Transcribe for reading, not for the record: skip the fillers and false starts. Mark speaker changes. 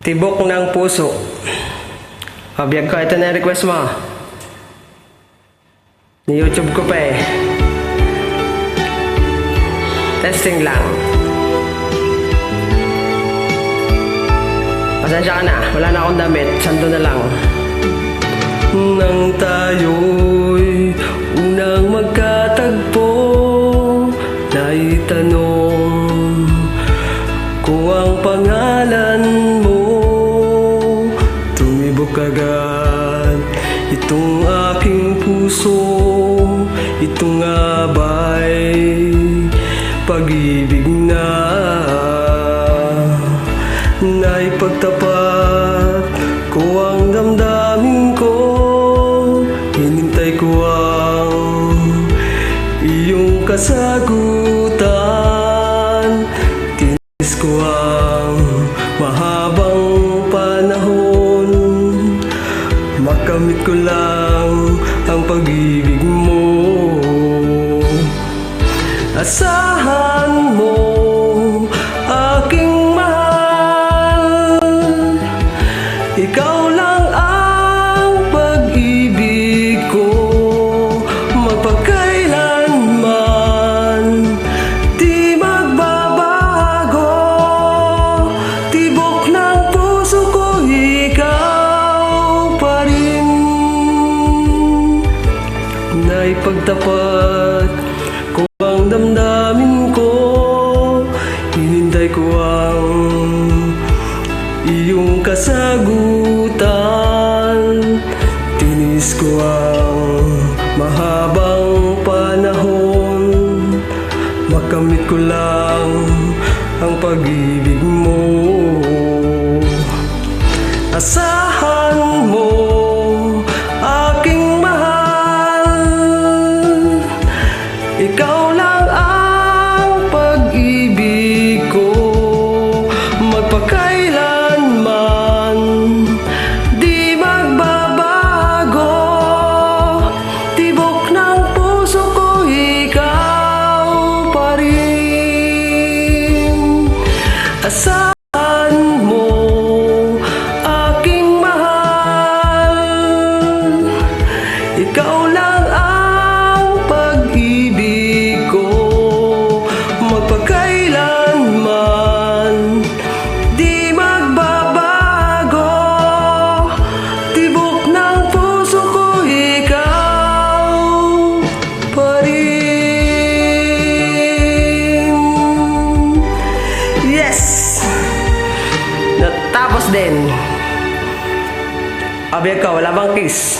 Speaker 1: Tibok ng puso. Pabiyag ko, ito na request mo. Ni YouTube ko pa eh. Testing lang. Pasensya ka na, wala na akong damit. Sando na lang. Nang tayo'y unang magkatagpo, naitanong kung ang pangalan mo. Tumibok agad itong aking puso. Ito nga ba'y pag-ibig na naipagtapat ko ang damdamin ko. Hinintay ko ang iyong kasagutan. Tinis ko ang mahabang panahon. Makamit ko lang ang pag-ibig mo. Asahan mo, aking mahal, ikaw lang ang pag-ibig ko. Magpakailanman di magbabago. Tibok ng puso ko, ikaw pa rin. Naipagtapat ko ang damdamin ko. Hinintay ko ang iyong kasagutan. Tinis ko ang mahabang panahon. Makamit ko lang ang pag-ibig mo. Asahan mo, aking mahal, ikaw lang ang pag-ibig ko. Magpakailanman di magbabago. Tibok ng puso ko, ikaw pa rin. Asahan mo, aking mahal, ikaw lang ang pag-ibig ko. Magpakailanman di magbabago. Tibok ng puso ko, ikaw pa rin. Yes! Natapos din. Abiyag ka, wala bang kiss?